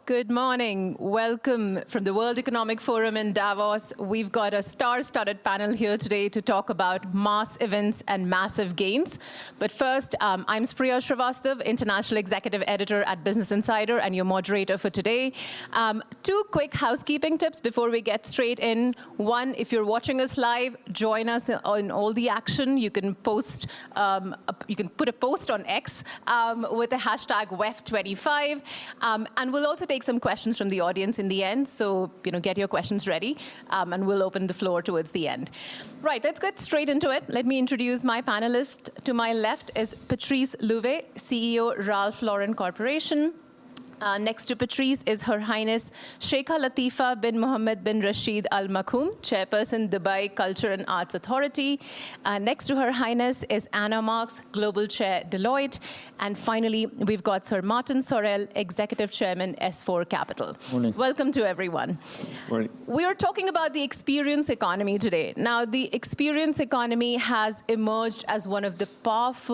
Good morning. Welcome from the World Economic Forum in Davos. We've got a star-studded panel here today to talk about mass events and massive gains. But first, I'm Spriya Srivastav, International Executive Editor at Business Insider and your moderator for today. Two quick housekeeping tips before we get straight in. One, if you're watching us live, join us on all the action. You can post, you can put a post on X with the hashtag WEF25. And we'll also take some questions from the audience in the end, so get your questions ready, and we'll open the floor towards the end. Right, let's get straight into it. Let me introduce my panelist. To my left is Patrice Louvet, CEO, Ralph Lauren Corporation. Next to Patrice is Her Highness Sheikha Latifa bin Mohammed bin Rashid Al Maktoum, Chairperson, Dubai Culture and Arts Authority. Next to Her Highness is Anna Marks, Global Chair, Deloitte. And finally, we've got Sir Martin Sorrell, Executive Chairman, S4 Capital. Morning. Welcome to everyone. Morning. We are talking about the experience economy today. Now, the experience economy has emerged as one of the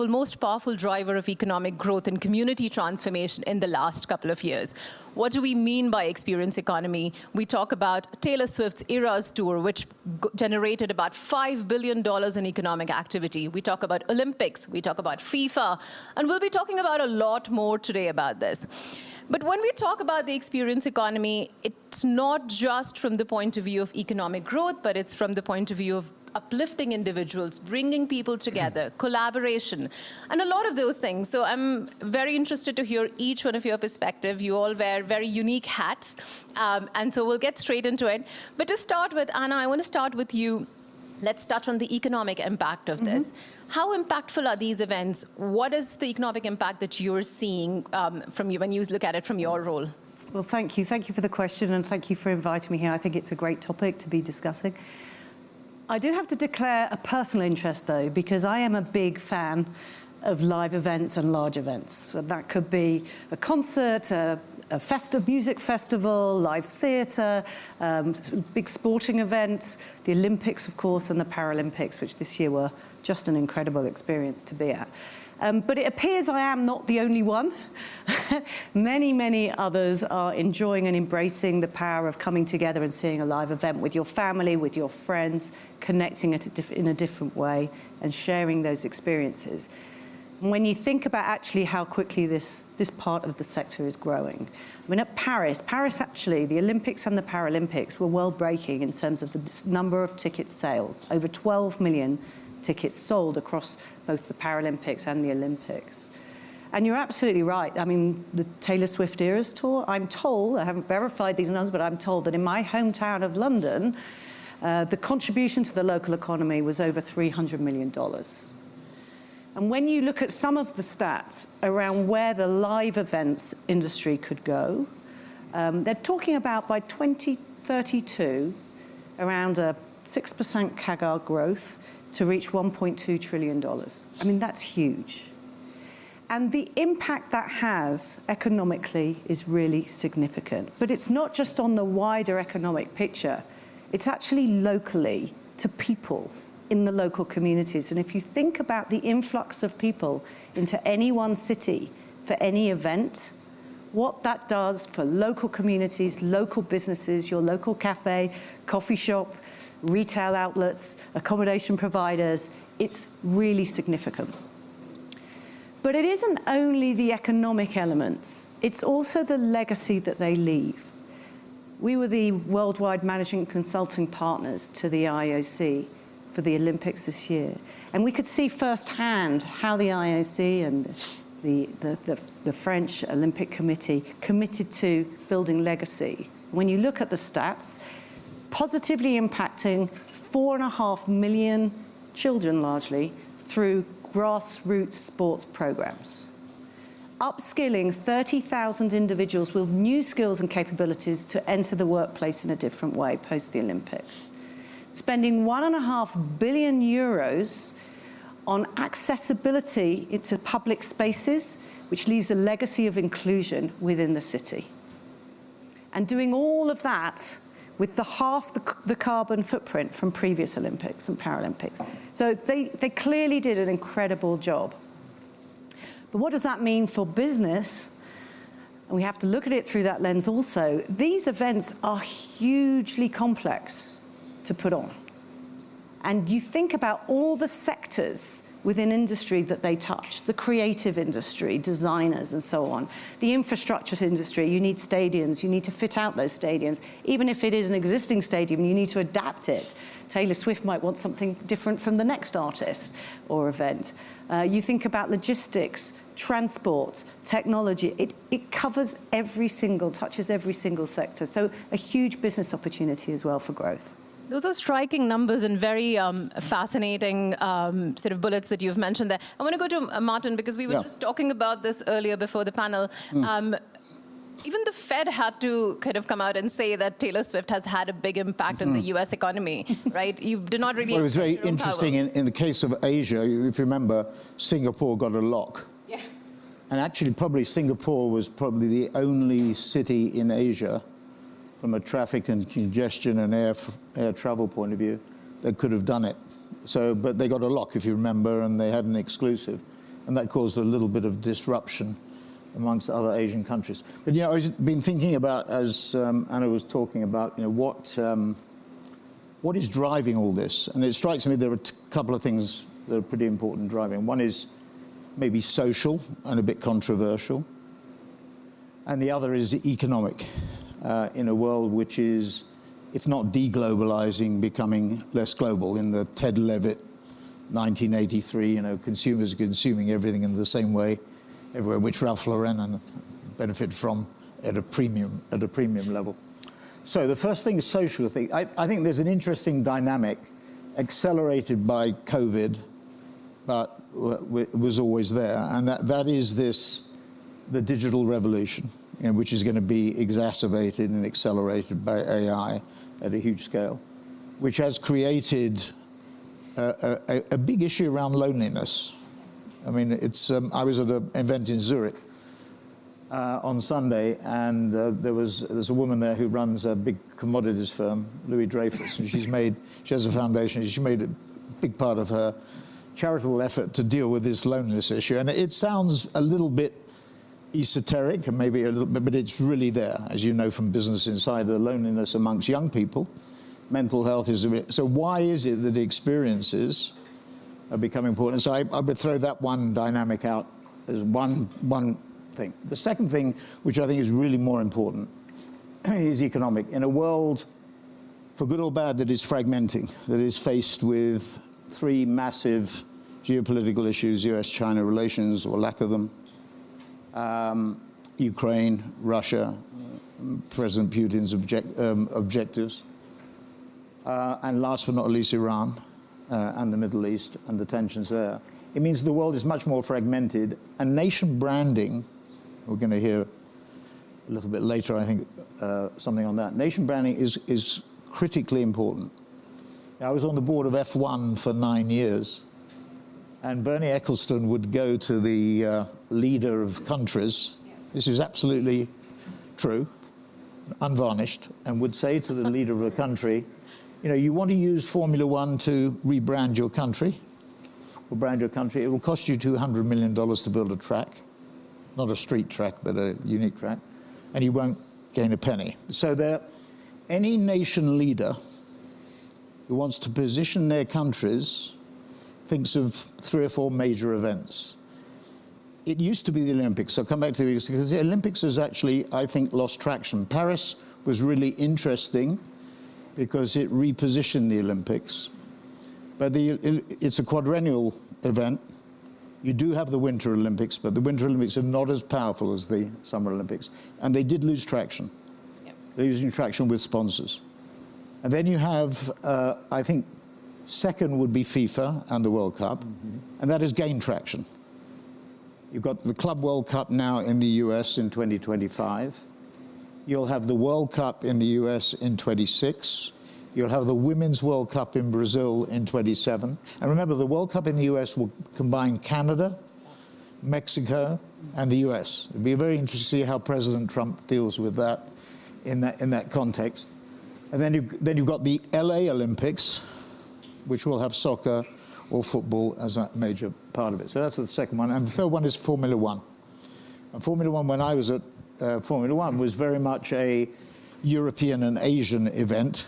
most powerful driver of economic growth and community transformation in the last couple of years. What do we mean by experience economy? We talk about Taylor Swift's Eras Tour, which generated about $5 billion in economic activity. We talk about Olympics, we talk about FIFA, and we'll be talking about a lot more today about this. But when we talk about the experience economy, it's not just from the point of view of economic growth, but it's from the point of view of uplifting individuals, bringing people together, collaboration, and a lot of those things. So I'm very interested to hear each one of your perspective. You all wear very unique hats, and so we'll get straight into it. But to start with, Anna, I want to start with you. Let's touch on the economic impact of this. How impactful are these events? What is the economic impact that you're seeing from you when you look at it from your role? Well, thank you. Thank you for the question, and thank you for inviting me here. I think it's a great topic to be discussing. I do have to declare a personal interest, though, because I am a big fan of live events and large events. That could be a concert, a music festival, live theatre, big sporting events, the Olympics, of course, and the Paralympics, which this year were just an incredible experience to be at. But it appears I am not the only one. Many others are enjoying and embracing the power of coming together and seeing a live event with your family, with your friends, connecting it in a different way and sharing those experiences. And when you think about actually how quickly this part of the sector is growing. I mean, at Paris actually, the Olympics and the Paralympics were world-breaking in terms of the number of ticket sales, over 12 million tickets sold across both the Paralympics and the Olympics. And you're absolutely right. I mean, the Taylor Swift Eras Tour, I'm told, I haven't verified these numbers, but I'm told that in my hometown of London, the contribution to the local economy was over $300 million. And when you look at some of the stats around where the live events industry could go, they're talking about by 2032, around a 6% CAGR growth to reach $1.2 trillion. I mean, that's huge. And the impact that has economically is really significant. But it's not just on the wider economic picture, it's actually locally to people in the local communities. And if you think about the influx of people into any one city for any event, what that does for local communities, local businesses, your local cafe, coffee shop, retail outlets, accommodation providers, it's really significant. But it isn't only the economic elements, it's also the legacy that they leave. We were the worldwide managing consulting partners to the IOC for the Olympics this year. And we could see firsthand how the IOC and the French Olympic Committee committed to building legacy. When you look at the stats, positively impacting 4.5 million children largely through grassroots sports programs. Upskilling 30,000 individuals with new skills and capabilities to enter the workplace in a different way post the Olympics. Spending €1.5 billion on accessibility into public spaces, which leaves a legacy of inclusion within the city. And doing all of that with half the carbon footprint from previous Olympics and Paralympics. So they clearly did an incredible job. But what does that mean for business? and we have to look at it through that lens also, these events are hugely complex to put on. And you think about all the sectors within industry that they touch, the creative industry, designers and so on, the infrastructure industry, you need stadiums, you need to fit out those stadiums. Even if it is an existing stadium, you need to adapt it. Taylor Swift might want something different from the next artist or event. You think about logistics, transport, technology, it covers touches every single sector. So a huge business opportunity as well for growth. Those are striking numbers and very fascinating sort of bullets that you've mentioned there. I want to go to Martin, because we were just talking about this earlier before the panel. Even the Fed had to kind of come out and say that Taylor Swift has had a big impact on the US economy, right? You did not really... Well, it was very interesting in the case of Asia. If you remember, Singapore got a lock. Yeah. And actually, probably Singapore was probably the only city in Asia from a traffic and congestion and air travel point of view that could have done it. So, but they got a lock, if you remember, and they had an exclusive. And that caused a little bit of disruption amongst other Asian countries. But, you know, I've been thinking about, as Anna was talking about, you know, what is driving all this? And it strikes me there are a couple of things that are pretty important driving. One is maybe social and a bit controversial. And the other is economic, in a world which is, if not deglobalizing, becoming less global. In the Ted Levitt 1983, you know, consumers are consuming everything in the same way everywhere, which Ralph Lauren benefit from at a premium level. So the first thing is social thing. I think there's an interesting dynamic accelerated by COVID, but was always there, and that is the digital revolution, you know, which is going to be exacerbated and accelerated by AI at a huge scale, which has created a big issue around loneliness. I mean, it's, I was at an event in Zurich on Sunday, and there's a woman there who runs a big commodities firm, Louis Dreyfus, and she has a foundation. She made a big part of her charitable effort to deal with this loneliness issue. And it sounds a little bit esoteric, and maybe a little bit, but it's really there, as you know from Business Insider, loneliness amongst young people. Mental health is a bit, so why is it that experiences are becoming important? So I would throw that one dynamic out as one thing. The second thing, which I think is really more important, is economic. In a world, for good or bad, that is fragmenting, that is faced with three massive geopolitical issues: US-China relations, or lack of them, Ukraine, Russia, President Putin's objectives, and last but not least, Iran and the Middle East and the tensions there. It means the world is much more fragmented, and nation branding, we're going to hear a little bit later, I think, something on that. Nation branding is critically important. I was on the board of F1 for 9 years, and Bernie Ecclestone would go to the leader of countries, this is absolutely true, unvarnished, and would say to the leader of a country, you know, you want to use Formula One to rebrand your country, or brand your country, it will cost you $200 million to build a track, not a street track, but a unique track, and you won't gain a penny. So any nation leader who wants to position their countries thinks of 3 or 4 major events. It used to be the Olympics, so I'll come back to the Olympics, because the Olympics has actually, I think, lost traction. Paris was really interesting because it repositioned the Olympics, but it's a quadrennial event. You do have the Winter Olympics, but the Winter Olympics are not as powerful as the Summer Olympics, and they did lose traction. Yep. They're losing traction with sponsors. And then you have, I think, second would be FIFA and the World Cup, and that has gained traction. You've got the Club World Cup now in the US in 2025. You'll have the World Cup in the US in 26. You'll have the Women's World Cup in Brazil in 27. And remember, the World Cup in the US will combine Canada, Mexico, and the US. It'll be very interesting to see how President Trump deals with that in that context. And then you've got the LA Olympics, which will have soccer or football as a major part of it. So that's the second one. And the third one is Formula One. And Formula One, when I was at Formula One was very much a European and Asian event,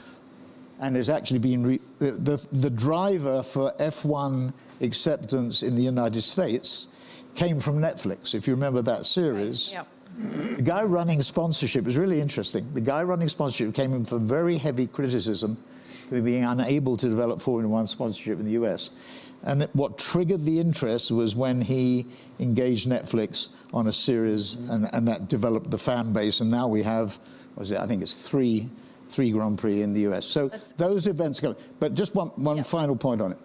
and has actually been the driver for F1 acceptance in the United States came from Netflix. If you remember that series, Right. The guy running sponsorship was really interesting. The guy running sponsorship came in for very heavy criticism for being unable to develop Formula One sponsorship in the US. And what triggered the interest was when he engaged Netflix on a series, and that developed the fan base. And now we have, I think it's three Grand Prix in the US. So those events go. But just one final point on it.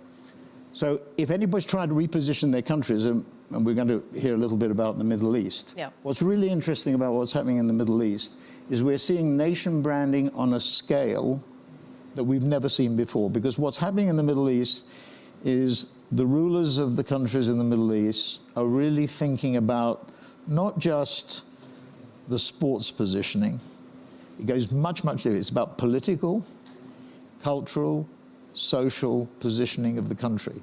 So if anybody's trying to reposition their countries, and we're going to hear a little bit about the Middle East, what's really interesting about what's happening in the Middle East is we're seeing nation branding on a scale that we've never seen before. Because what's happening in the Middle East is the rulers of the countries in the Middle East are really thinking about not just the sports positioning. It goes much deeper. It's about political, cultural, social positioning of the country.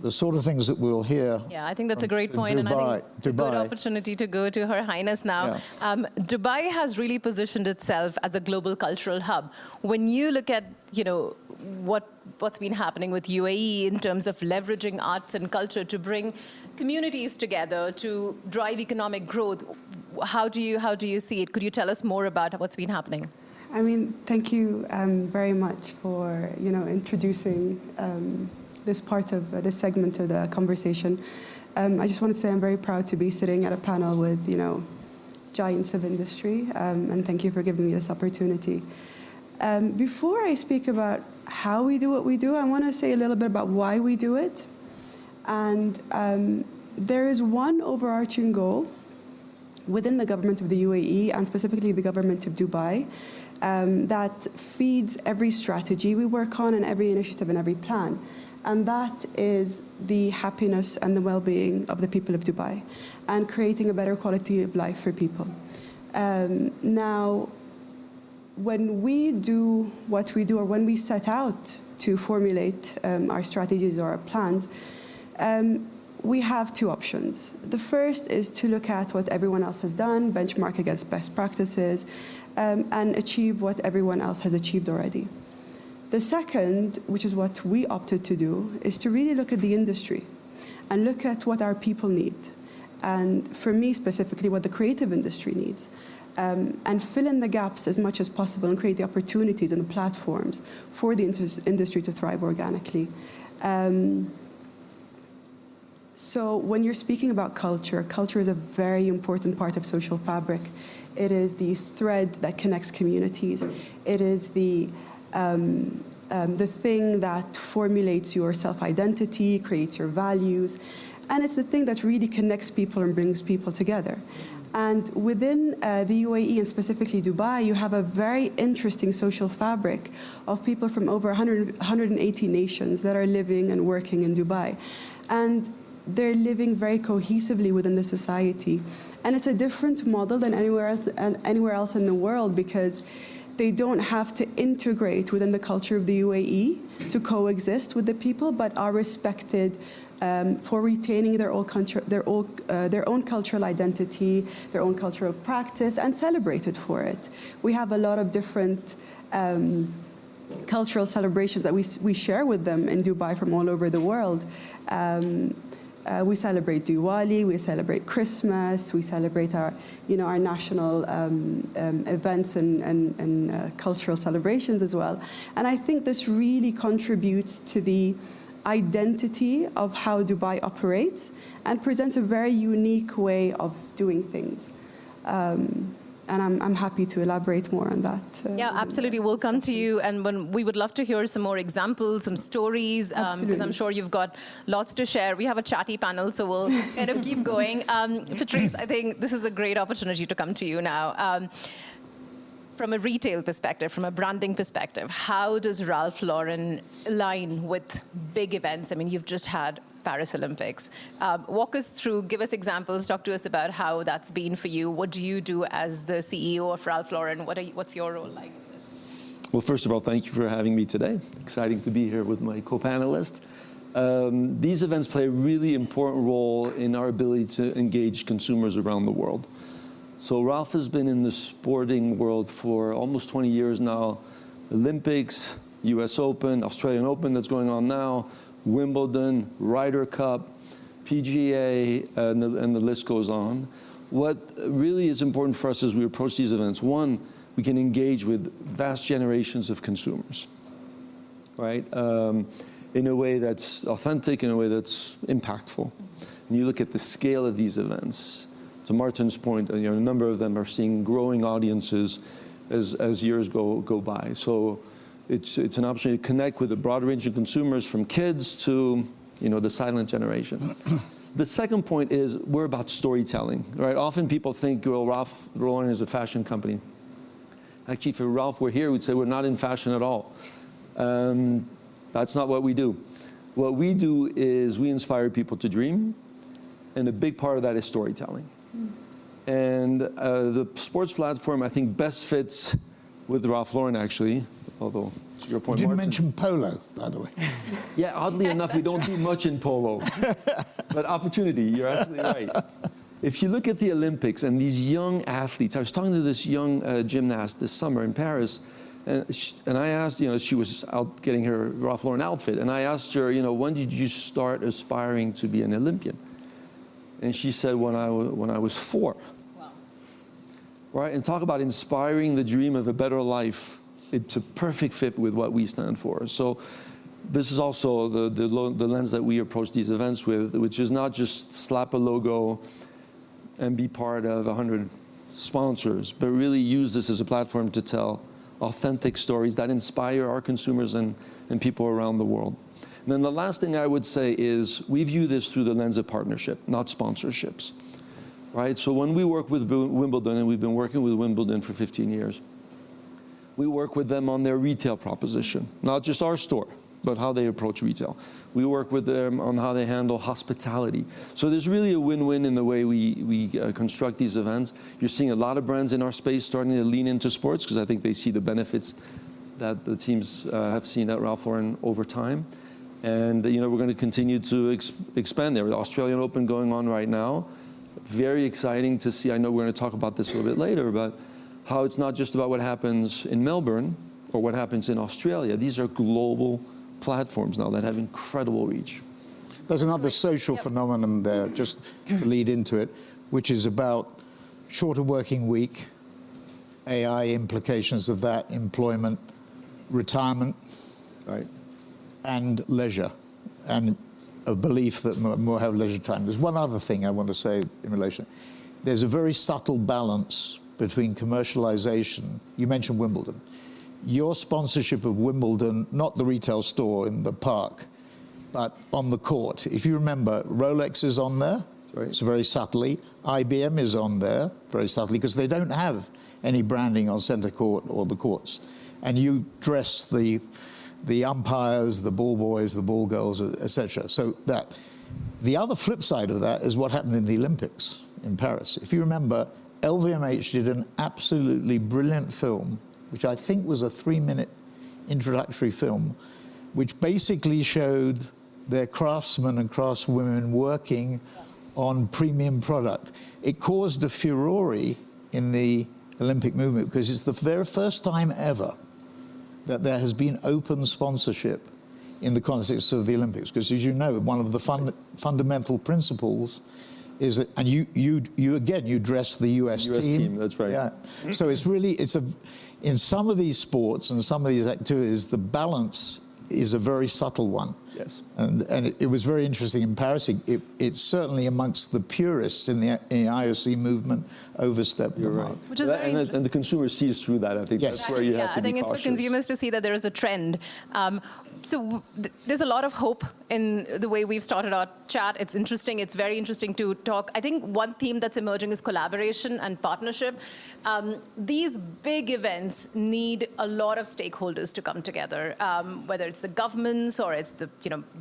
The sort of things that we'll hear. Yeah, I think that's a great point, and I think it's a good opportunity to go to Her Highness now. Yeah. Dubai has really positioned itself as a global cultural hub. When you look at, what's been happening with UAE in terms of leveraging arts and culture to bring communities together to drive economic growth, how do you see it? Could you tell us more about what's been happening? I mean, thank you very much for introducing this part of this segment of the conversation. I just want to say I'm very proud to be sitting at a panel with giants of industry, and thank you for giving me this opportunity. Before I speak about how we do what we do, I want to say a little bit about why we do it. And there is one overarching goal within the government of the UAE, and specifically the government of Dubai, that feeds every strategy we work on and every initiative and every plan. And that is the happiness and the well-being of the people of Dubai and creating a better quality of life for people. Now, when we do what we do, or when we set out to formulate our strategies or our plans, we have two options. The first is to look at what everyone else has done, benchmark against best practices, and achieve what everyone else has achieved already. The second, which is what we opted to do, is to really look at the industry and look at what our people need. And for me specifically, what the creative industry needs. And fill in the gaps as much as possible and create the opportunities and the platforms for the industry to thrive organically. So when you're speaking about culture, culture is a very important part of social fabric. It is the thread that connects communities. It is the thing that formulates your self-identity, creates your values, and it's the thing that really connects people and brings people together. And within the UAE, and specifically Dubai, you have a very interesting social fabric of people from over 180 nations that are living and working in Dubai. And they're living very cohesively within the society. And it's a different model than anywhere else in the world, because they don't have to integrate within the culture of the UAE to coexist with the people, but are respected for retaining their own cultural identity, their own cultural practice, and celebrated for it. We have a lot of different cultural celebrations that we share with them in Dubai from all over the world. We celebrate Diwali, we celebrate Christmas, we celebrate our national events and cultural celebrations as well. And I think this really contributes to the identity of how Dubai operates and presents a very unique way of doing things. And I'm happy to elaborate more on that. Yeah, absolutely. We'll come to you, and we would love to hear some more examples, some stories, because I'm sure you've got lots to share. We have a chatty panel, so we'll kind of keep going. Patrice, I think this is a great opportunity to come to you now. From a retail perspective, from a branding perspective, how does Ralph Lauren align with big events? I mean, you've just had Paris Olympics. Walk us through, give us examples, talk to us about how that's been for you. What do you do as the CEO of Ralph Lauren? What's your role like in this? Well, first of all, thank you for having me today. Exciting to be here with my co-panelist. These events play a really important role in our ability to engage consumers around the world. So Ralph has been in the sporting world for almost 20 years now. Olympics, US Open, Australian Open that's going on now, Wimbledon, Ryder Cup, PGA, and the list goes on. What really is important for us as we approach these events, one, we can engage with vast generations of consumers, right? In a way that's authentic, in a way that's impactful. And you look at the scale of these events. To Martin's point, a number of them are seeing growing audiences as years go by. So it's an opportunity to connect with a broad range of consumers, from kids to the silent generation. The second point is we're about storytelling, right? Often people think, well, Ralph Lauren is a fashion company. Actually, for Ralph, we're here, we'd say we're not in fashion at all. That's not what we do. What we do is we inspire people to dream, and a big part of that is storytelling. And the sports platform, I think, best fits with Ralph Lauren, actually, although to your point, You didn't Martin. mention polo, by the way. Yeah, oddly enough, we don't do much in polo. But opportunity, you're absolutely right. If you look at the Olympics and these young athletes, I was talking to this young gymnast this summer in Paris, and I asked, she was out getting her Ralph Lauren outfit, and I asked her, when did you start aspiring to be an Olympian? And she said, when I was 4. Wow. Right, and talk about inspiring the dream of a better life. It's a perfect fit with what we stand for. So this is also the lens that we approach these events with, which is not just slap a logo and be part of 100 sponsors, but really use this as a platform to tell authentic stories that inspire our consumers and people around the world. And then the last thing I would say is we view this through the lens of partnership, not sponsorships, right? So when we work with Wimbledon, and we've been working with Wimbledon for 15 years, we work with them on their retail proposition, not just our store, but how they approach retail. We work with them on how they handle hospitality. So there's really a win-win in the way we construct these events. You're seeing a lot of brands in our space starting to lean into sports because I think they see the benefits that the teams have seen at Ralph Lauren over time. And we're going to continue to expand there. The Australian Open going on right now. Very exciting to see. I know we're going to talk about this a little bit later, but how it's not just about what happens in Melbourne or what happens in Australia. These are global platforms now that have incredible reach. There's another social phenomenon there, just to lead into it, which is about shorter working week, AI implications of that, employment, retirement, Right. and leisure, and a belief that more have leisure time. There's one other thing I want to say in relation. There's a very subtle balance between commercialization. You mentioned Wimbledon. Your sponsorship of Wimbledon, not the retail store in the park, but on the court. If you remember, Rolex is on there, Right. so very subtly. IBM is on there, very subtly, because they don't have any branding on center court or the courts. And you dress the umpires, the ball boys, the ball girls, etc. So that. The other flip side of that is what happened in the Olympics in Paris. If you remember, LVMH did an absolutely brilliant film, which I think was a 3-minute introductory film, which basically showed their craftsmen and craftswomen working on premium product. It caused a furore in the Olympic movement because it's the very first time ever that there has been open sponsorship in the context of the Olympics. Because as you know, one of the fundamental principles is that, and you dress the US team. That's right. Yeah. So in some of these sports and some of these activities, the balance is a very subtle one. Yes. And it was very interesting in Paris. It's certainly amongst the purists in the IOC movement overstepped the mark. Which is very interesting. And the consumer sees through that. I think Yes. that's where you have to I think be it's cautious. for consumers to see that there is a trend. There's a lot of hope in the way we've started our chat. It's interesting. It's very interesting to talk. I think one theme that's emerging is collaboration and partnership. These big events need a lot of stakeholders to come together, whether it's the governments or it's the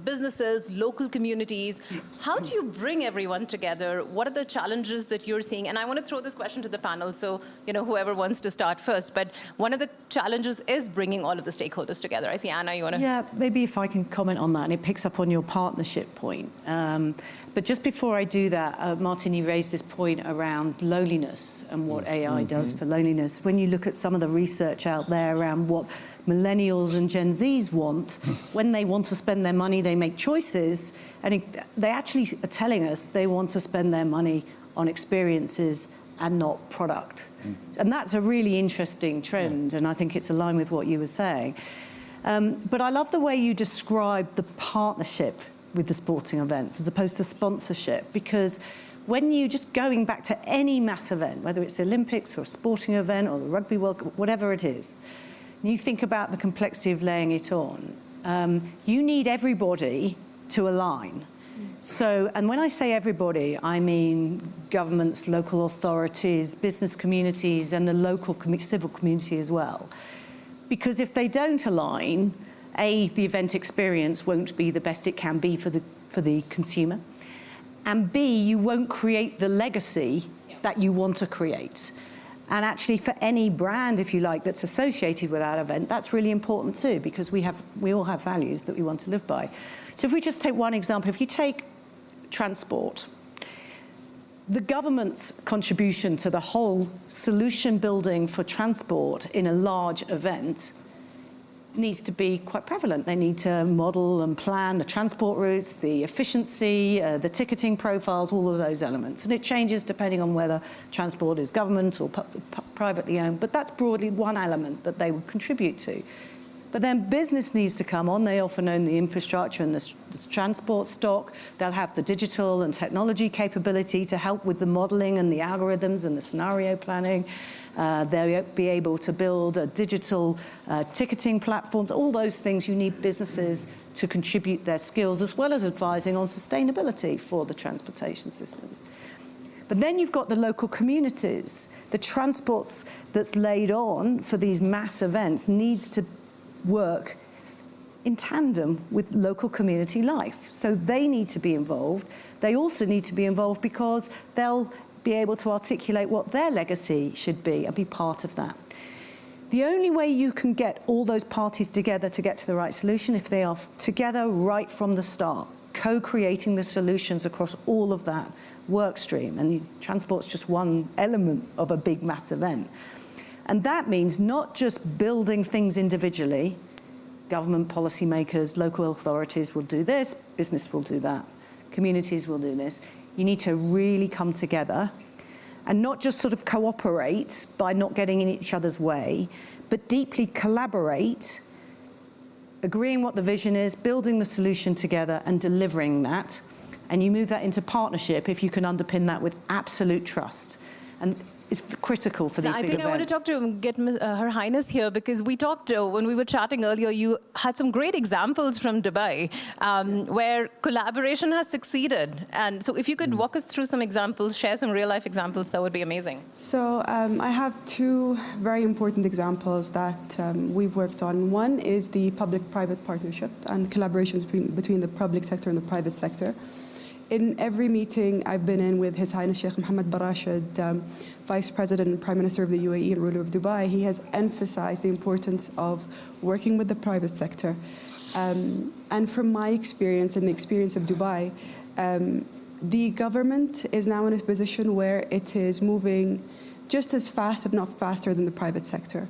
businesses, local communities. How do you bring everyone together? What are the challenges that you're seeing? And I want to throw this question to the panel, so whoever wants to start first. But one of the challenges is bringing all of the stakeholders together. I see Anna, you want to? Yeah, maybe if I can comment on that, and it picks up on your partnership point. But just before I do that, Martin, you raised this point around loneliness and what AI does for loneliness. When you look at some of the research out there around what millennials and Gen Zs want, when they want to spend their money, they make choices, and they actually are telling us they want to spend their money on experiences and not product. And that's a really interesting trend, and I think it's aligned with what you were saying. But I love the way you described the partnership with the sporting events as opposed to sponsorship, because when you just going back to any mass event, whether it's the Olympics or a sporting event or the Rugby World Cup, whatever it is, and you think about the complexity of laying it on, you need everybody to align. So, and when I say everybody, I mean governments, local authorities, business communities, and the local civil community as well. Because if they don't align, A, the event experience won't be the best it can be for the consumer, and B, you won't create the legacy that you want to create. And actually, for any brand, if you like, that's associated with that event, that's really important too, because we all have values that we want to live by. So if we just take one example, if you take transport, the government's contribution to the whole solution building for transport in a large event needs to be quite prevalent. They need to model and plan the transport routes, the efficiency, the ticketing profiles, all of those elements. And it changes depending on whether transport is government or privately owned, but that's broadly one element that they would contribute to. But then business needs to come on. They often own the infrastructure and the transport stock. They'll have the digital and technology capability to help with the modeling and the algorithms and the scenario planning. They'll be able to build digital ticketing platforms. All those things, you need businesses to contribute their skills, as well as advising on sustainability for the transportation systems. But then you've got the local communities. The transports that's laid on for these mass events needs to work in tandem with local community life. So they need to be involved. They also need to be involved because they'll be able to articulate what their legacy should be and be part of that. The only way you can get all those parties together to get to the right solution if they are together right from the start, co-creating the solutions across all of that work stream. And transport's just one element of a big mass event. And that means not just building things individually. Government policymakers, local authorities will do this, business will do that, communities will do this. You need to really come together and not just sort of cooperate by not getting in each other's way, but deeply collaborate, agreeing what the vision is, building the solution together and delivering that. And you move that into partnership if you can underpin that with absolute trust. And it's critical for these big events. I want to get Her Highness here, because we talked, when we were chatting earlier, you had some great examples from Dubai where collaboration has succeeded. And so if you could walk us through some examples, share some real life examples, that would be amazing. So I have two very important examples that we've worked on. One is the public-private partnership and collaboration between the public sector and the private sector. In every meeting I've been in with His Highness Sheikh محمد bin Rashid, Vice President and Prime Minister of the UAE and ruler of Dubai, he has emphasized the importance of working with the private sector. And from my experience and the experience of Dubai, the government is now in a position where it is moving just as fast, if not faster, than the private sector.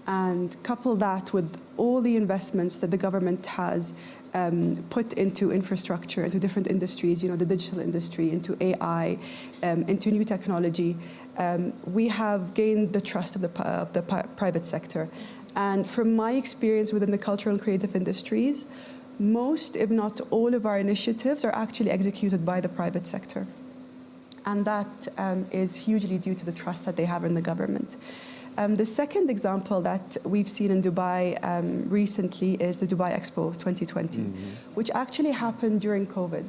And couple that with all the investments that the government has put into infrastructure, into different industries, the digital industry, into AI, into new technology, we have gained the trust of the private sector. And from my experience within the cultural and creative industries, most, if not all, of our initiatives are actually executed by the private sector. And that is hugely due to the trust that they have in the government. The second example that we've seen in Dubai recently is the Dubai Expo 2020, which actually happened during COVID.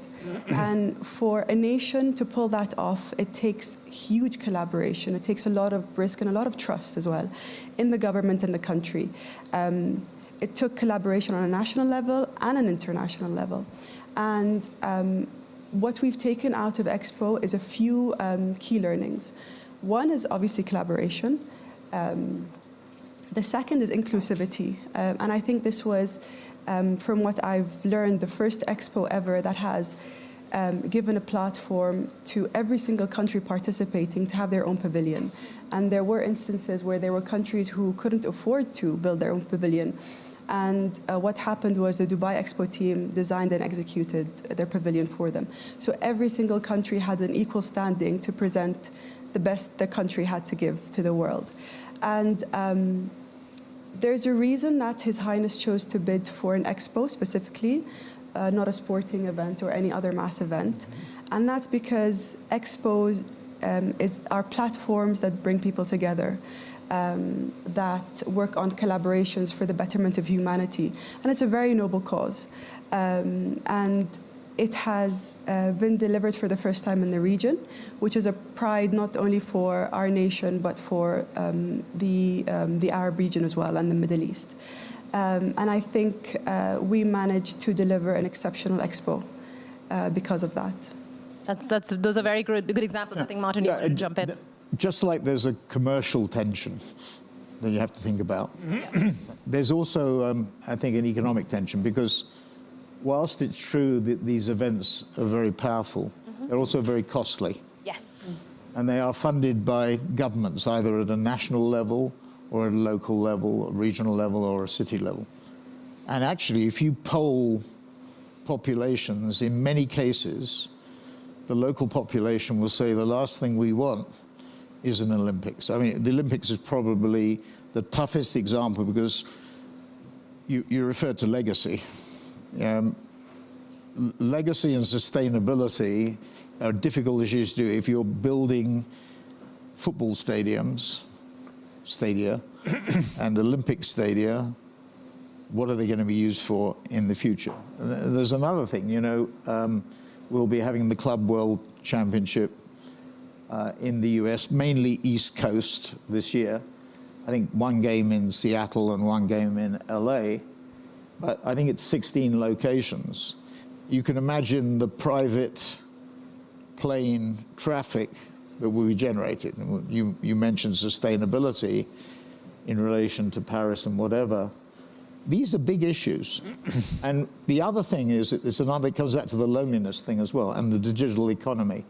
And for a nation to pull that off, it takes huge collaboration. It takes a lot of risk and a lot of trust as well in the government and the country. it took collaboration on a national level and an international level. And what we've taken out of Expo is a few key learnings. One is obviously collaboration. The second is inclusivity. And I think this was, from what I've learned, the first Expo ever that has given a platform to every single country participating to have their own pavilion. And there were instances where there were countries who couldn't afford to build their own pavilion. And what happened was the Dubai Expo team designed and executed their pavilion for them. So every single country had an equal standing to present the best their country had to give to the world. And there's a reason that His Highness chose to bid for an expo specifically, not a sporting event or any other mass event. And that's because expos are platforms that bring people together, that work on collaborations for the betterment of humanity. And it's a very noble cause. And it has been delivered for the first time in the region, which is a pride not only for our nation, but for the Arab region as well and the Middle East. And I think we managed to deliver an exceptional expo because of that. Those are very good examples. I think, Martin, you want to jump in. Just like there's a commercial tension that you have to think about, there's also, I think, an economic tension, because whilst it's true that these events are very powerful, they're also very costly. Yes. And they are funded by governments, either at a national level or at a local level, a regional level, or a city level. And actually, if you poll populations, in many cases, the local population will say the last thing we want is an Olympics. I mean, the Olympics is probably the toughest example, because you referred to legacy. Legacy and sustainability are difficult issues to do if you're building football stadia, and Olympic stadia. What are they going to be used for in the future? There's another thing, we'll be having the Club World Championship in the US, mainly East Coast this year. I think one game in Seattle and one game in LA, but I think it's 16 locations. You can imagine the private plane traffic that will be generated. You mentioned sustainability in relation to Paris and whatever. These are big issues. And the other thing is, it comes back to the loneliness thing as well, and the digital economy.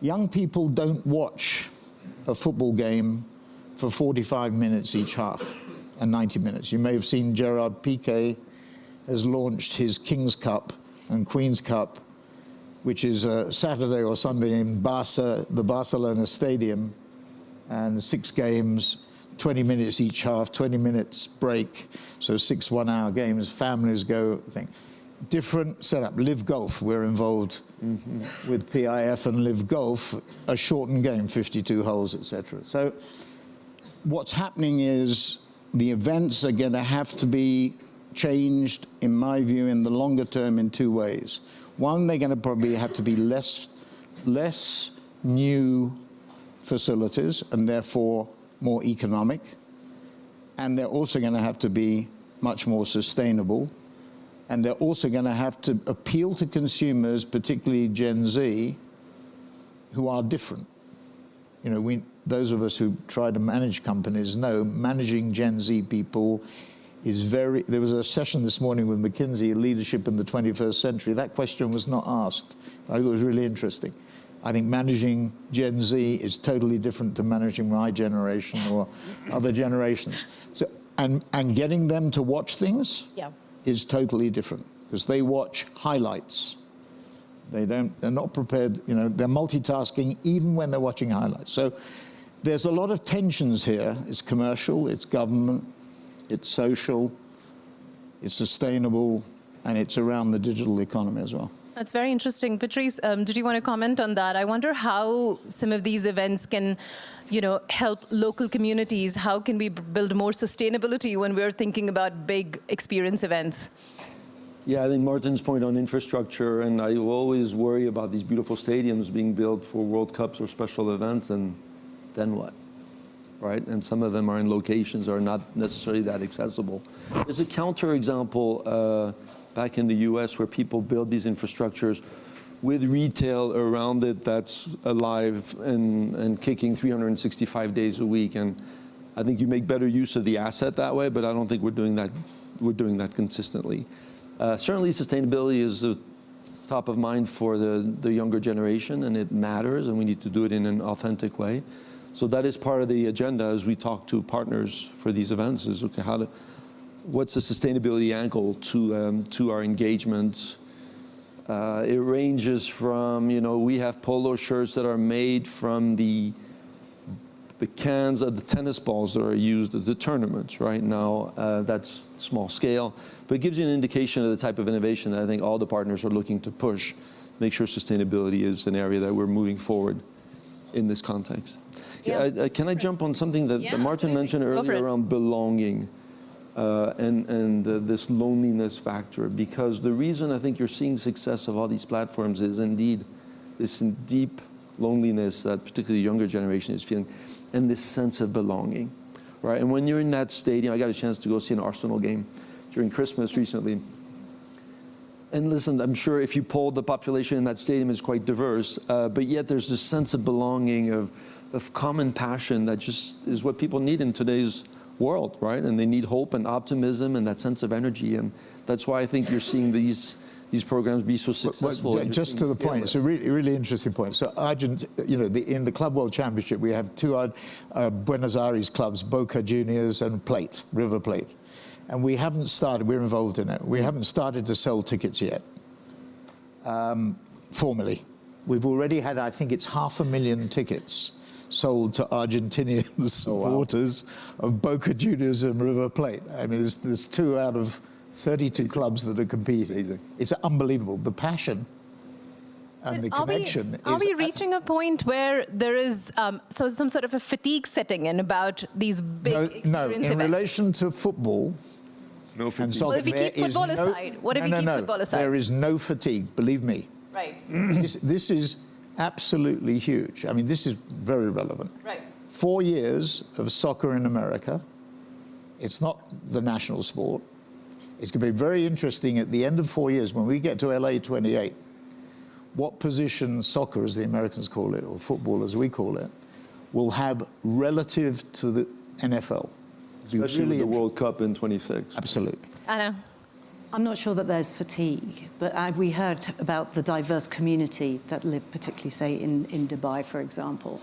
Young people don't watch a football game for 45 minutes each half and 90 minutes. You may have seen Gerard Piqué has launched his King's Cup and Queen's Cup, which is Saturday or Sunday in the Barcelona Stadium, and 6 games, 20 minutes each half, 20 minutes break, so 6 one-hour games, families go, different setup. Live Golf, we're involved with PIF and Live Golf, a shortened game, 52 holes, etc. So what's happening is the events are going to have to be changed, in my view, in the longer term in 2 ways. One, they're going to probably have to be less new facilities and therefore more economic. And they're also going to have to be much more sustainable. And they're also going to have to appeal to consumers, particularly Gen Z, who are different. Those of us who try to manage companies know managing Gen Z people is there was a session this morning with McKinsey, Leadership in the 21st Century. That question was not asked. I thought it was really interesting. I think managing Gen Z is totally different to managing my generation or other generations. So, and getting them to watch things is totally different, because they watch highlights. They're not prepared, they're multitasking even when they're watching highlights. So there's a lot of tensions here. It's commercial, it's government, it's social, it's sustainable, and it's around the digital economy as well. That's very interesting. Patrice, did you want to comment on that? I wonder how some of these events can, help local communities. How can we build more sustainability when we're thinking about big experience events? Yeah, I think Martin's point on infrastructure, and I always worry about these beautiful stadiums being built for World Cups or special events, and then what? right? And some of them are in locations that are not necessarily that accessible. There's a counterexample back in the US where people build these infrastructures with retail around it that's alive and kicking 365 days a week. And I think you make better use of the asset that way, but I don't think we're doing that consistently. Certainly sustainability is the top of mind for the younger generation, and it matters, and we need to do it in an authentic way. So that is part of the agenda as we talk to partners for these events is, okay, what's the sustainability angle to our engagement? It ranges from, we have polo shirts that are made from the cans of the tennis balls that are used at the tournaments right now. That's small scale, but it gives you an indication of the type of innovation that I think all the partners are looking to push, make sure sustainability is an area that we're moving forward in this context. Yeah. Can I jump on something that Martin mentioned earlier around belonging and this loneliness factor? Because the reason I think you're seeing success of all these platforms is indeed this deep loneliness that particularly the younger generation is feeling, and this sense of belonging, right? And when you're in that stadium, I got a chance to go see an Arsenal game during Christmas recently. And listen, I'm sure if you polled the population in that stadium, it's quite diverse, but yet there's this sense of belonging, of common passion that just is what people need in today's world, right? And they need hope and optimism and that sense of energy. And that's why I think you're seeing these programs be so successful. Well, just to the point, it's a really interesting point. So in the Club World Championship, we have two Buenos Aires clubs, Boca Juniors and River Plate. And we haven't started, we're involved in it, we haven't started to sell tickets yet, formally. We've already had, I think it's 500,000 tickets sold to Argentinian supporters of Boca Juniors and River Plate. I mean, there's 2 out of 32 clubs that are competing. It's unbelievable. The passion and the connection. Are we reaching a point where there is some sort of a fatigue setting in about these big experience events? In relation to football, no fatigue. and soccer, well, if we keep football aside, what if we keep football aside? There is no fatigue, believe me. Right. This is absolutely huge. I mean, this is very relevant. Right. 4 years of soccer in America. It's not the national sport. It's going to be very interesting at the end of 4 years when we get to LA 28, what position soccer, as the Americans call it, or football as we call it, will have relative to the NFL. Especially with the World Cup in 26. Absolutely. Anna? I'm not sure that there's fatigue, but we heard about the diverse community that live, particularly, say, in Dubai, for example.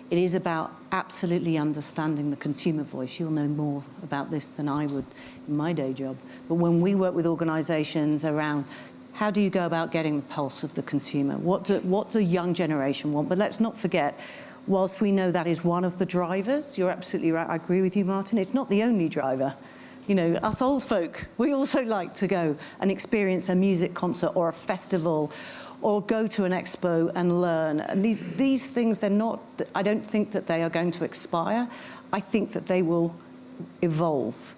It is about absolutely understanding the consumer voice. You'll know more about this than I would in my day job. But when we work with organisations around how do you go about getting the pulse of the consumer? What do young generation want? But let's not forget, whilst we know that is one of the drivers, you're absolutely right, I agree with you, Martin, it's not the only driver. You know, us old folk, we also like to go and experience a music concert or a festival or go to an expo and learn. And these things, they're not, I don't think that they are going to expire. I think that they will evolve.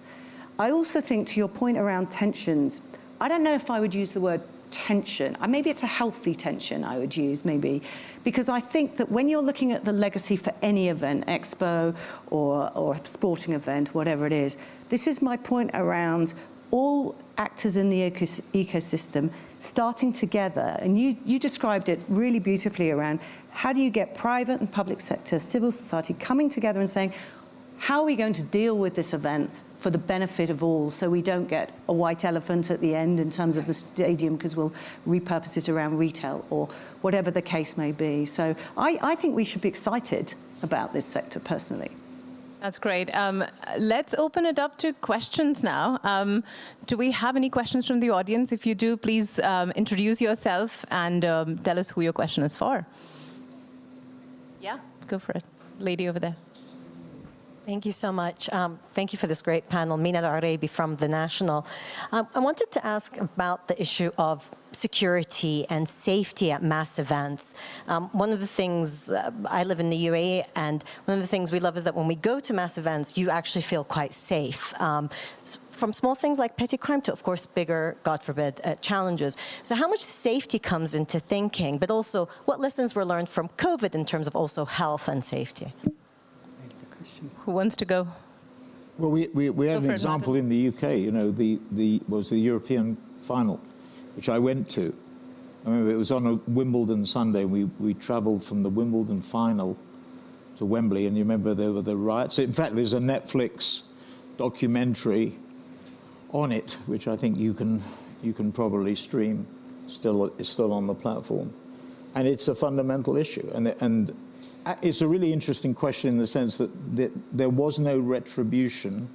I also think, to your point around tensions, I don't know if I would use the word tension. Maybe it's a healthy tension I would use, maybe, because I think that when you're looking at the legacy for any event, expo or sporting event, whatever it is, this is my point around all actors in the ecosystem starting together. And you described it really beautifully around how do you get private and public sector, civil society coming together and saying, how are we going to deal with this event for the benefit of all, so we don't get a white elephant at the end in terms of the stadium because we'll repurpose it around retail or whatever the case may be. So I think we should be excited about this sector personally. That's great. Let's open it up to questions now. Do we have any questions from the audience? If you do, please introduce yourself and tell us who your question is for. Yeah, go for it. Lady over there. Thank you so much. Thank you for this great panel. Mina Al-Arabi from The National. I wanted to ask about the issue of security and safety at mass events. One of the things, I live in the UAE, and one of the things we love is that when we go to mass events, you actually feel quite safe. From small things like petty crime to, of course, bigger, God forbid, challenges. So how much safety comes into thinking, but also what lessons were learned from COVID in terms of also health and safety? question. Who wants to go? Well, we had for an it, example in the UK, you know, was the European final, which I went to. I remember it was on a Wimbledon Sunday. We travelled from the Wimbledon final to Wembley, and you remember there were the riots. In fact, there's a Netflix documentary on it, which I think you can probably stream. It's still on the platform, and it's a fundamental issue. And it's a really interesting question in the sense that there was no retribution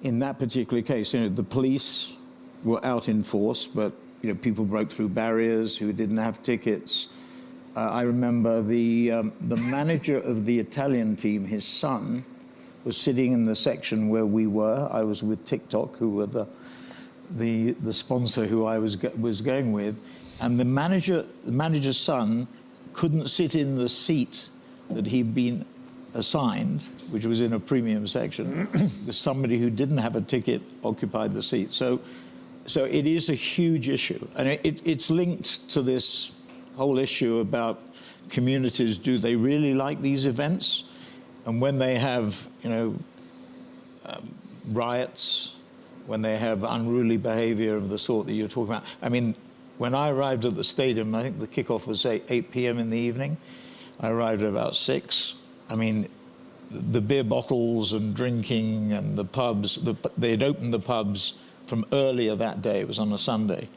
in that particular case. You know, the police were out in force, but you know, people broke through barriers who didn't have tickets. I remember the manager of the Italian team, his son, was sitting in the section where we were. I was with TikTok, who were the sponsor who I was going with, and the manager's son couldn't sit in the seat that he'd been assigned, which was in a premium section, because somebody who didn't have a ticket occupied the seat. So it is a huge issue, and it's linked to this whole issue about communities. Do they really like these events? And when they have, you know, riots, when they have unruly behavior of the sort that you're talking about. I mean, when I arrived at the stadium, I think the kickoff was 8 p.m. in the evening. I arrived at about 6. I mean, the beer bottles and drinking and the pubs, they'd opened the pubs from earlier that day. It was on a Sunday.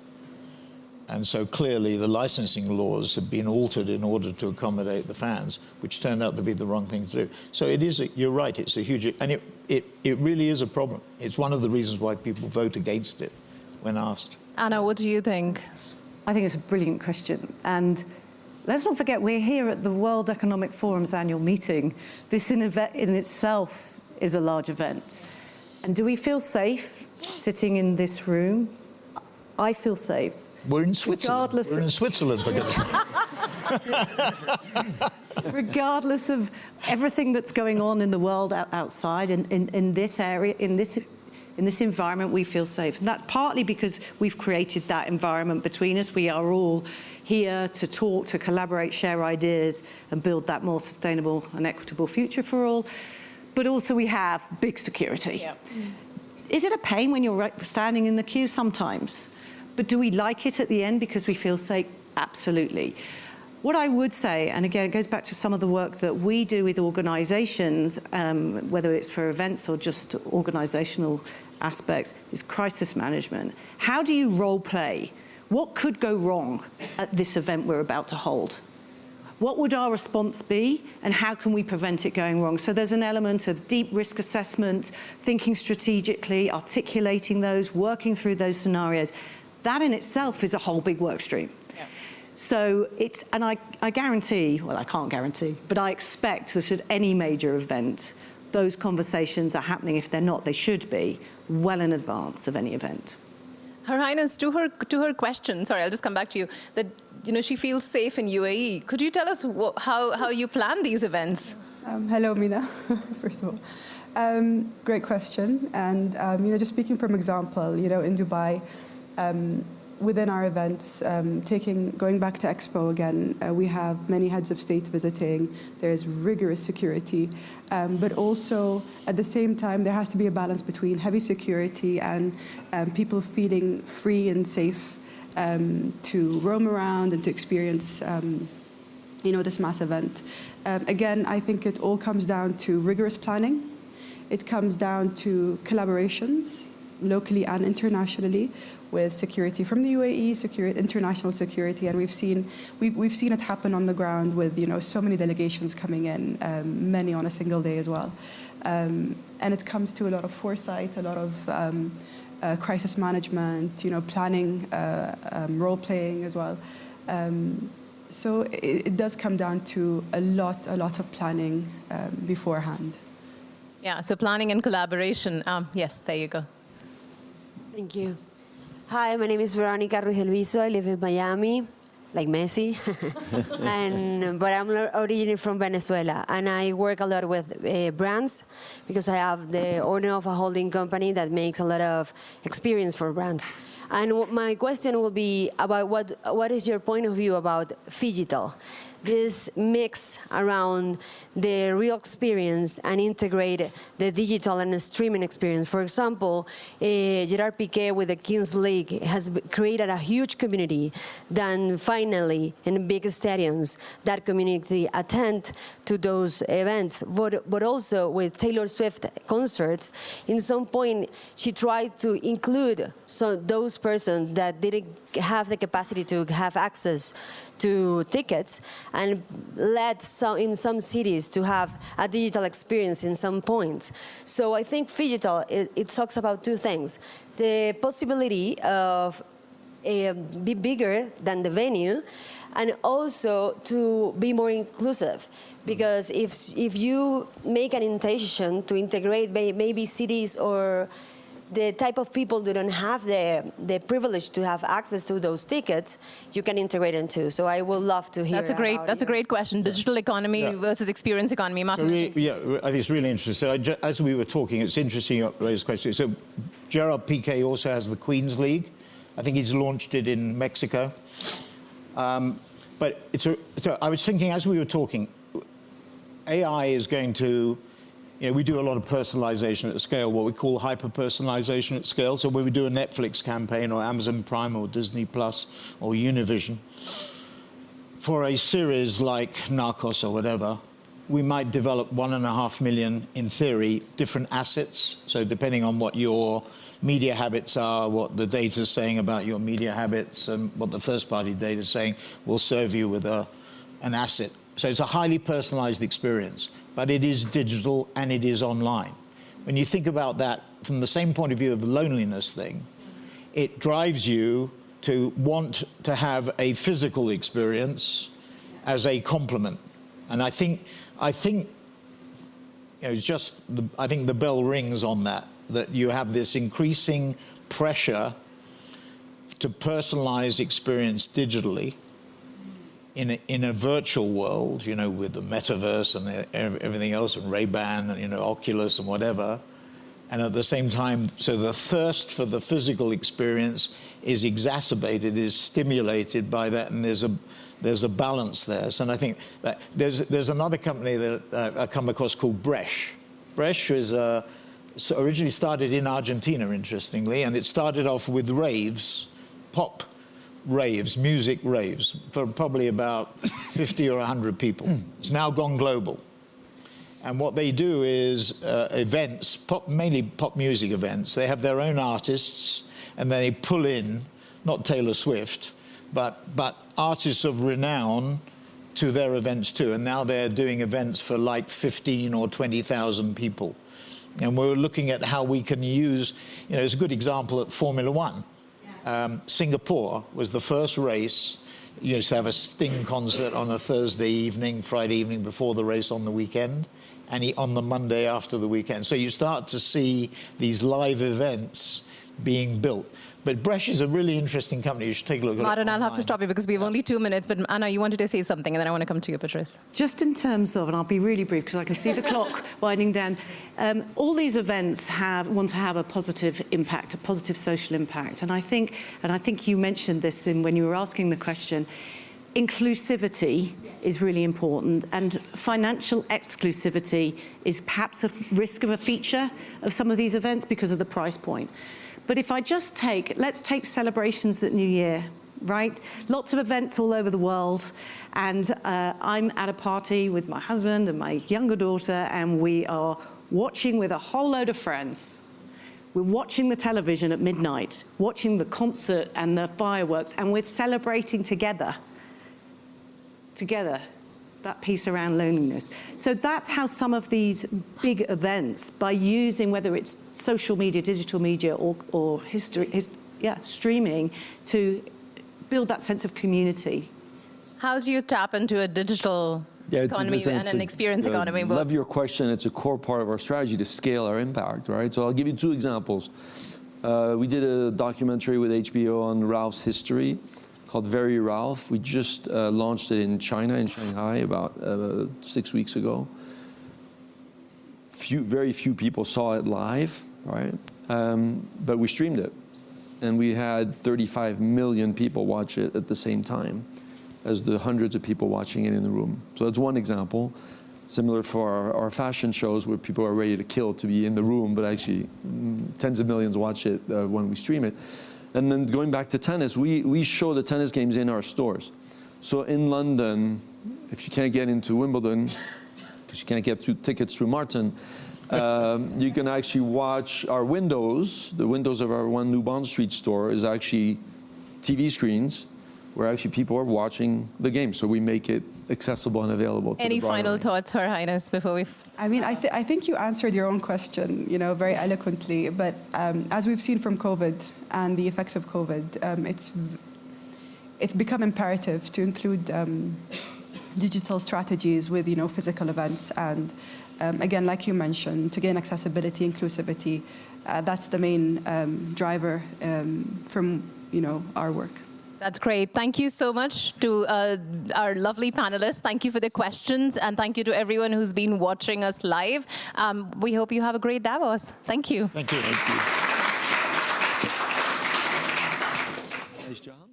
And so clearly the licensing laws had been altered in order to accommodate the fans, which turned out to be the wrong thing to do. So it is, you're right, it's a huge, and it really is a problem. It's one of the reasons why people vote against it when asked. Anna, what do you think? I think it's a brilliant question. And let's not forget, we're here at the World Economic Forum's annual meeting. This event in itself is a large event. And do we feel safe sitting in this room? I feel safe. We're in Switzerland. Regardless We're in Switzerland, for goodness sake. Regardless of everything that's going on in the world outside, in this area, in this environment, we feel safe. And that's partly because we've created that environment between us. We are all here to talk, to collaborate, share ideas, and build that more sustainable and equitable future for all. But also we have big security. Yeah. Is it a pain when you're standing in the queue? Sometimes. But do we like it at the end because we feel safe? Absolutely. What I would say, and again, it goes back to some of the work that we do with organisations, whether it's for events or just organisational aspects, is crisis management. How do you role play? What could go wrong at this event we're about to hold? What would our response be, and how can we prevent it going wrong? So there's an element of deep risk assessment, thinking strategically, articulating those, working through those scenarios. That in itself is a whole big work stream. Yeah. So it's, and I guarantee, well, I can't guarantee, but I expect that at any major event, those conversations are happening. If they're not, they should be well in advance of any event. Her Highness, to her question, sorry, I'll just come back to you, that she feels safe in UAE. Could you tell us how you plan these events? Hello, Mina, first of all. Great question. And just speaking from example, in Dubai, within our events, going back to Expo again, we have many heads of state visiting. There's rigorous security, but also at the same time, there has to be a balance between heavy security and people feeling free and safe to roam around and to experience, this mass event. Again, I think it all comes down to rigorous planning. It comes down to collaborations, locally and internationally, with security from the UAE, international security, and we've seen it happen on the ground with so many delegations coming in, many on a single day as well, and it comes to a lot of foresight, a lot of crisis management, planning, role playing as well. So it does come down to a lot of planning beforehand. Yeah. So planning and collaboration. Yes, there you go. Thank you. Hi, my name is Veronica Ruiz-Elviso. I live in Miami, like Messi. But I'm originally from Venezuela, and I work a lot with brands because I have the owner of a holding company that makes a lot of experience for brands. And my question will be about what is your point of view about phygital? This mix around the real experience and integrate the digital and the streaming experience. For example, Gerard Piqué with the Kings League has created a huge community. Then finally, in big stadiums, that community attend to those events. But also with Taylor Swift concerts, in some point, she tried to include those persons that didn't have the capacity to have access to tickets, and led in some cities to have a digital experience in some points. So I think phygital, it talks about two things. The possibility of be bigger than the venue, and also to be more inclusive. Because if you make an intention to integrate maybe cities or the type of people who don't have the privilege to have access to those tickets, you can integrate them too. So I would love to hear. That's a great question. Digital economy versus experience economy. Martin. So I think it's really interesting. So as we were talking, it's interesting you raised the question. So Gerard Piqué also has the Queen's League. I think he's launched it in Mexico. But so I was thinking as we were talking, AI is going to, we do a lot of personalization at scale, what we call hyper-personalization at scale. So when we do a Netflix campaign or Amazon Prime or Disney Plus or Univision, for a series like Narcos or whatever, we might develop 1.5 million, in theory, different assets. So depending on what your media habits are, what the data is saying about your media habits, and what the first-party data is saying, will serve you with an asset. So it's a highly personalized experience, but it is digital and it is online. When you think about that from the same point of view of the loneliness thing, it drives you to want to have a physical experience as a complement. And I think it's just, I think the bell rings on that you have this increasing pressure to personalize experience digitally in a virtual world, with the metaverse and everything else, and Ray-Ban and, Oculus and whatever. And at the same time, so the thirst for the physical experience is exacerbated, is stimulated by that, and there's a balance there. So, and I think that there's another company that I come across called Bresh. Bresh is originally started in Argentina, interestingly, and it started off with raves, pop raves, music raves, for probably about 50 or 100 people. It's now gone global. And what they do is events, mainly pop music events. They have their own artists, and they pull in, not Taylor Swift, but artists of renown to their events too. And now they're doing events for like 15 or 20,000 people. And we're looking at how we can use, it's a good example at Formula One. Singapore was the first race. You used to have a Sting concert on a Thursday evening, Friday evening before the race on the weekend, and on the Monday after the weekend. So you start to see these live events being built. But Bresh is a really interesting company. You should take a look at it. Martin, I'll have to stop you because we have only 2 minutes. But Anna, you wanted to say something, and then I want to come to you, Patrice. Just in terms of, and I'll be really brief because I can see the clock winding down, all these events want to have a positive impact, a positive social impact. And I think you mentioned this when you were asking the question, inclusivity is really important, and financial exclusivity is perhaps a risk of a feature of some of these events because of the price point. But if I just let's take celebrations at New Year, right? Lots of events all over the world, and I'm at a party with my husband and my younger daughter, and we are watching with a whole load of friends. We're watching the television at midnight, watching the concert and the fireworks, and we're celebrating together, that piece around loneliness. So that's how some of these big events, by using whether it's social media, digital media, or streaming, to build that sense of community. How do you tap into a digital economy and an experience economy? I love your question. It's a core part of our strategy to scale our impact, right? So I'll give you 2 examples. We did a documentary with HBO on Ralph's history, called Very Ralph. We just launched it in China, in Shanghai, about 6 weeks ago. Very few people saw it live, right? But we streamed it. and we had 35 million people watch it at the same time as the hundreds of people watching it in the room. So that's one example. Similar for our fashion shows where people are ready to kill to be in the room, but actually tens of millions watch it when we stream it. And then going back to tennis, we show the tennis games in our stores. So in London, if you can't get into Wimbledon, because you can't get tickets through Martin, you can actually watch our windows. The windows of our One New Bond Street store is actually TV screens where actually people are watching the game. So we make it accessible and available to Any the broader final range. thoughts, Her Highness, before we... I mean, I think you answered your own question, you know, very eloquently. But as we've seen from COVID and the effects of COVID, it's become imperative to include digital strategies with, you know, physical events. And again, like you mentioned, to gain accessibility, inclusivity, that's the main driver from, you know, our work. That's great. Thank you so much to our lovely panelists. Thank you for the questions, and thank you to everyone who's been watching us live. We hope you have a great Davos. Thank you. Thank you. Thank you. Nice job.